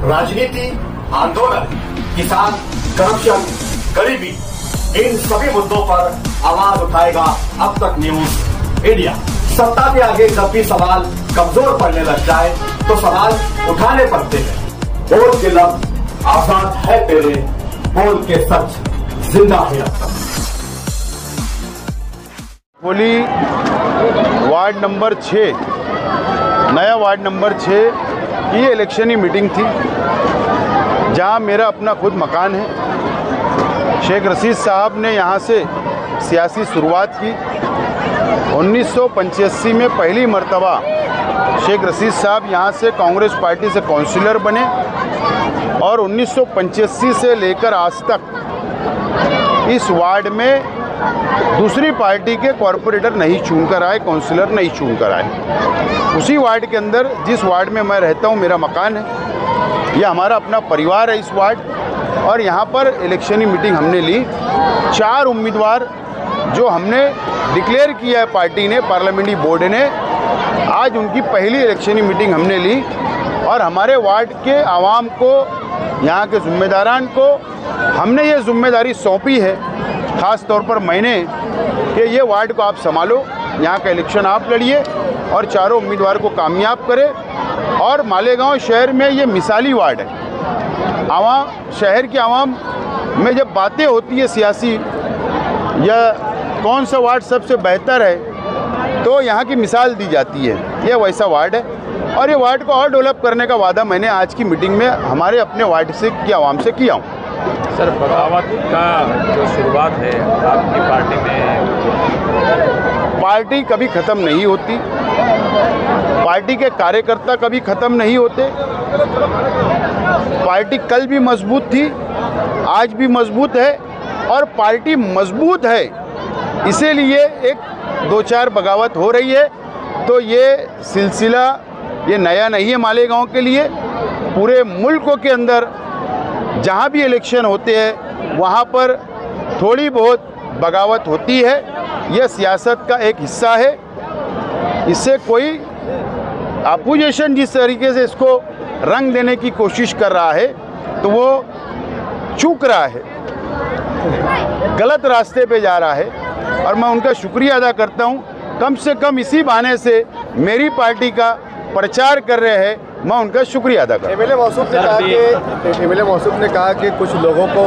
राजनीति, आंदोलन, किसान, करप्शन, गरीबी, इन सभी मुद्दों पर आवाज उठाएगा अब तक न्यूज इंडिया। सत्ता के आगे जब भी सवाल कमजोर पड़ने लग जाए तो सवाल उठाने पड़ते हैं। बोल के लफ्ज आजाद है तेरे, बोल के सच जिंदा है अब तक। बोली वार्ड नंबर 6, नया वार्ड नंबर 6 की इलेक्शनी मीटिंग थी, जहां मेरा अपना खुद मकान है। शेख रशीद साहब ने यहां से सियासी शुरुआत की। 1985 में पहली मर्तबा शेख रशीद साहब यहां से कांग्रेस पार्टी से काउंसिलर बने और 1985 से लेकर आज तक इस वार्ड में दूसरी पार्टी के कॉरपोरेटर नहीं चुनकर आए, काउंसिलर नहीं चुनकर आए। उसी वार्ड के अंदर, जिस वार्ड में मैं रहता हूं, मेरा मकान है, यह हमारा अपना परिवार है इस वार्ड। और यहाँ पर इलेक्शनी मीटिंग हमने ली। 4 उम्मीदवार जो हमने डिक्लेयर किया है पार्टी ने, पार्लियामेंट्री बोर्ड ने, आज उनकी पहली इलेक्शनी मीटिंग हमने ली। और हमारे वार्ड के आवाम को, यहाँ के ज़िम्मेदारान को हमने ये जिम्मेदारी सौंपी है, ख़ास तौर पर मैंने, कि ये वार्ड को आप संभालो, यहाँ का इलेक्शन आप लड़िए और चारों उम्मीदवार को कामयाब करें। और मालेगांव शहर में ये मिसाली वार्ड है। आवाम, शहर की आवाम में जब बातें होती है सियासी, या कौन सा वार्ड सबसे बेहतर है, तो यहाँ की मिसाल दी जाती है। ये वैसा वार्ड है और ये वार्ड को और डेवलप करने का वादा मैंने आज की मीटिंग में हमारे अपने वार्ड से की आवाम से किया हूँ। सर, बगावत का जो शुरुआत है आपकी पार्टी में, पार्टी कभी ख़त्म नहीं होती, पार्टी के कार्यकर्ता कभी ख़त्म नहीं होते। पार्टी कल भी मजबूत थी, आज भी मजबूत है और पार्टी मजबूत है, इसीलिए एक 2-4 बगावत हो रही है। तो ये सिलसिला ये नया नहीं है मालेगांव के लिए। पूरे मुल्क के अंदर जहाँ भी इलेक्शन होते हैं वहाँ पर थोड़ी बहुत बगावत होती है। यह सियासत का एक हिस्सा है। इससे कोई अपोजिशन जिस तरीके से इसको रंग देने की कोशिश कर रहा है, तो वो चूक रहा है, गलत रास्ते पे जा रहा है। और मैं उनका शुक्रिया अदा करता हूँ, कम से कम इसी बहाने से मेरी पार्टी का प्रचार कर रहे हैं, मैं उनका शुक्रिया अदा करता हूँ। एमएलए मौसूफ ने कहा कि कुछ लोगों को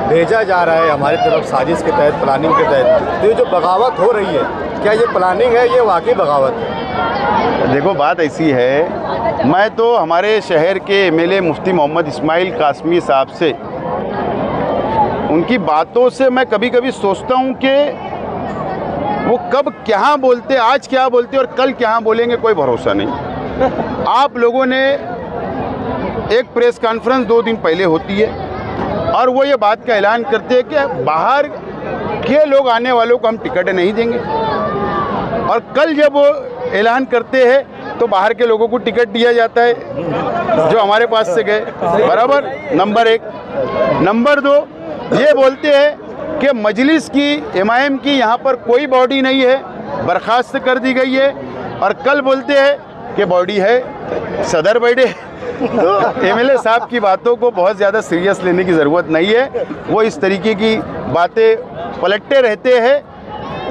भेजा जा रहा है हमारी तरफ साजिश के तहत, प्लानिंग के तहत। तो ये जो बगावत हो रही है, क्या ये प्लानिंग है, ये वाकई बगावत है? देखो, बात ऐसी है, मैं तो हमारे शहर के एमएलए मुफ्ती मोहम्मद इस्माइल कासमी साहब से, उनकी बातों से मैं कभी कभी सोचता हूँ कि वो कब क्या बोलते, आज क्या बोलते और कल क्या बोलेंगे, कोई भरोसा नहीं। आप लोगों ने एक प्रेस कॉन्फ्रेंस 2 दिन पहले होती है और वो ये बात का ऐलान करते हैं कि बाहर के लोग आने वालों को हम टिकट नहीं देंगे। और कल जब वो ऐलान करते हैं तो बाहर के लोगों को टिकट दिया जाता है जो हमारे पास से गए, बराबर। नंबर 1। नंबर 2, ये बोलते हैं कि मजलिस की, एमआईएम की यहाँ पर कोई बॉडी नहीं है, बर्खास्त कर दी गई है। और कल बोलते हैं कि बॉडी है, सदर बैठे। तो एमएलए साहब की बातों को बहुत ज़्यादा सीरियस लेने की ज़रूरत नहीं है। वो इस तरीके की बातें पलटते रहते हैं,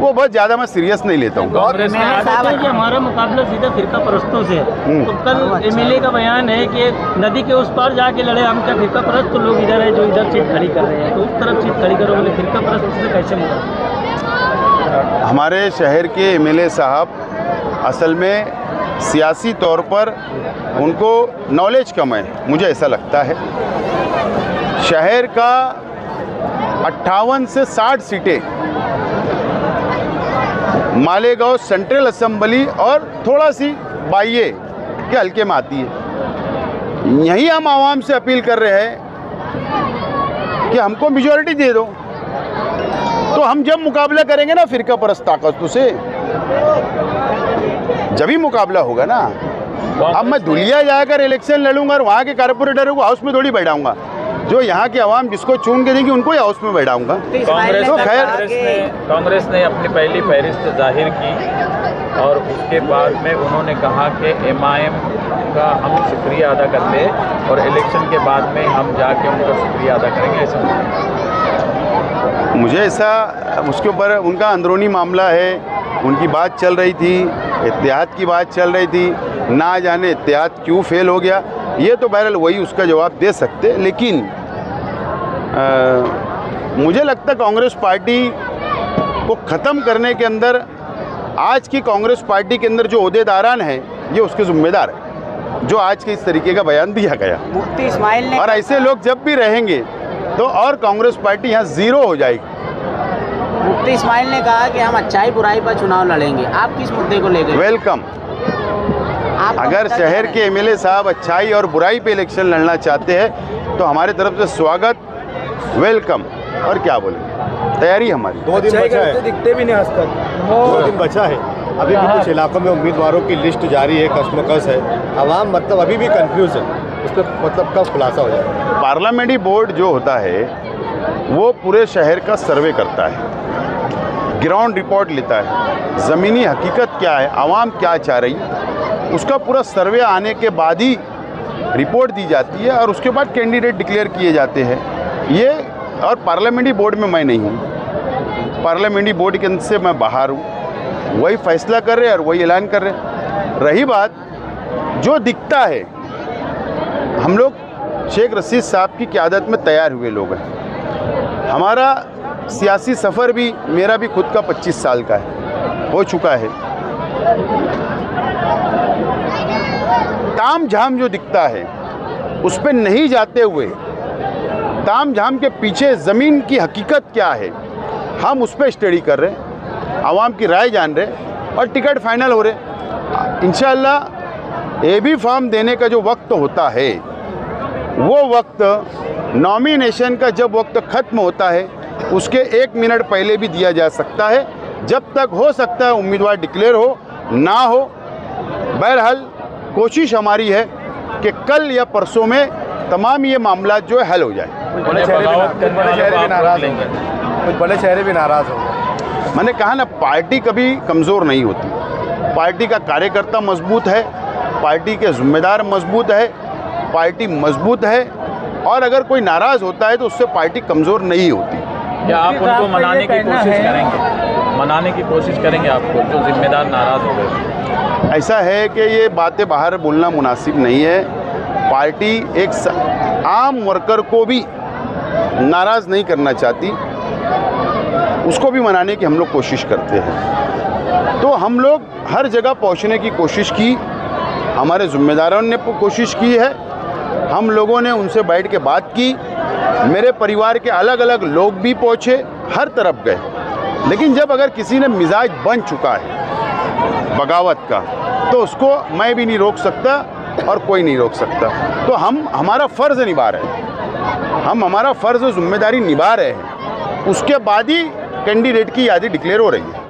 वो बहुत ज़्यादा मैं सीरियस नहीं लेता हूँ। कि हमारा मुकाबला सीधा फिरका परस्तों से है। तो कल एमएलए का बयान है कि नदी के उस पार जाके लड़े हम, क्या फिरका परस्त तो लोग इधर है जो इधर सीट खड़ी कर रहे हैं, तो उस तरफ सीट खड़ी करोगे, फिरका परस्त से कैसे मुकाबला? हमारे शहर के एमएलए साहब असल में सियासी तौर पर उनको नॉलेज कम है, मुझे ऐसा लगता है। शहर का 58 से 60 सीटें मालेगांव सेंट्रल असेंबली और थोड़ा सी बाइये के हल्के में आती है। यही हम आवाम से अपील कर रहे हैं कि हमको मेजॉरिटी दे दो, तो हम जब मुकाबला करेंगे ना फिरका परस्त ताकतों से, जब ही मुकाबला होगा ना। अब मैं धुलिया जाकर इलेक्शन लड़ूंगा और वहाँ के कारपोरेटरों को हाउस में थोड़ी बैठाऊंगा, जो यहाँ की आवाम जिसको चुन के देगी उनको ही हाउस में बैठाऊंगा। तो खैर कांग्रेस ने अपनी पहली फहरिस्त जाहिर की और उसके बाद में उन्होंने कहा कि MIM का हम शुक्रिया अदा करते हैं और इलेक्शन के बाद में हम जाके उनका शुक्रिया अदा करेंगे। ऐसा मुझे ऐसा उसके ऊपर उनका अंदरूनी मामला है, उनकी बात चल रही थी, इत्तेहाद की बात चल रही थी, ना जाने इत्तेहाद क्यों फेल हो गया, ये तो बहरहाल वही उसका जवाब दे सकते। लेकिन मुझे लगता है कांग्रेस पार्टी को ख़त्म करने के अंदर आज की कांग्रेस पार्टी के अंदर जो ओहदेदारान है ये उसके जिम्मेदार है, जो आज के इस तरीके का बयान दिया गया। मुफ्ती इस्माइल ने और ऐसे लोग जब भी रहेंगे तो और कांग्रेस पार्टी यहाँ ज़ीरो हो जाएगी। मुफ्ती इस्माइल ने कहा कि हम अच्छाई बुराई पर चुनाव लड़ेंगे। आप किस मुद्दे को लेकर? वेलकम। अगर शहर के MLA साहब अच्छाई और बुराई पे इलेक्शन लड़ना चाहते हैं तो हमारे तरफ से स्वागत, वेलकम। और क्या बोले, तैयारी हमारी। 2 दिन बचा है, दिखते भी नहीं आज तक। 2 दिन बचा है, अभी भी कुछ इलाकों में उम्मीदवारों की लिस्ट जारी है, कशमकश है, आवाम मतलब अभी भी कंफ्यूज है, उस पर मतलब कब खुलासा हो जाए? पार्लियामेंट्री बोर्ड जो होता है वो पूरे शहर का सर्वे करता है, ग्राउंड रिपोर्ट लेता है, ज़मीनी हकीकत क्या है, आवाम क्या चाह रही है, उसका पूरा सर्वे आने के बाद ही रिपोर्ट दी जाती है और उसके बाद कैंडिडेट डिक्लेयर किए जाते हैं। ये और पार्लियामेंट्री बोर्ड में मैं नहीं हूँ, पार्लियामेंट्री बोर्ड के अंदर से मैं बाहर हूँ, वही फैसला कर रहे हैं और वही ऐलान कर रहे हैं। रही बात जो दिखता है, हम लोग शेख रशीद साहब की क़यादत में तैयार हुए लोग हैं। हमारा सियासी सफ़र भी, मेरा भी खुद का 25 साल का है, हो चुका है। ताम झाम जो दिखता है उस पर नहीं जाते हुए ताम झाम के पीछे ज़मीन की हकीकत क्या है हम उस पर स्टडी कर रहे हैं, आवाम की राय जान रहे हैं और टिकट फाइनल हो रहे। इंशाअल्लाह AB फॉर्म देने का जो वक्त होता है वो वक्त नॉमिनेशन का जब वक्त ख़त्म होता है उसके 1 मिनट पहले भी दिया जा सकता है। जब तक हो सकता है उम्मीदवार डिक्लेयर हो ना हो। बहरहाल कोशिश हमारी है कि कल या परसों में तमाम ये मामला जो है हल हो जाए। कुछ बड़े चेहरे भी नाराज़ होंगे। मैंने कहा ना, पार्टी कभी कमज़ोर नहीं होती, पार्टी का कार्यकर्ता मजबूत है, पार्टी के जिम्मेदार मजबूत है, पार्टी मजबूत है और अगर कोई नाराज़ होता है तो उससे पार्टी कमज़ोर नहीं होती। क्या आप उनको मनाने की कोशिश करेंगे? मनाने की कोशिश करेंगे आपको जो जिम्मेदार नाराज़ हो गए? ऐसा है कि ये बातें बाहर बोलना मुनासिब नहीं है। पार्टी एक आम वर्कर को भी नाराज़ नहीं करना चाहती, उसको भी मनाने की हम लोग कोशिश करते हैं। तो हम लोग हर जगह पहुंचने की कोशिश की, हमारे ज़िम्मेदारों ने कोशिश की है, हम लोगों ने उनसे बैठ के बात की, मेरे परिवार के अलग अलग लोग भी पहुँचे, हर तरफ गए। लेकिन जब अगर किसी ने मिजाज बन चुका है बगावत का तो उसको मैं भी नहीं रोक सकता और कोई नहीं रोक सकता। तो हम हमारा फ़र्ज़ निभा रहे हैं, हम हमारा फ़र्ज़ और ज़िम्मेदारी निभा रहे हैं, उसके बाद ही कैंडिडेट की यादी डिक्लेयर हो रही है।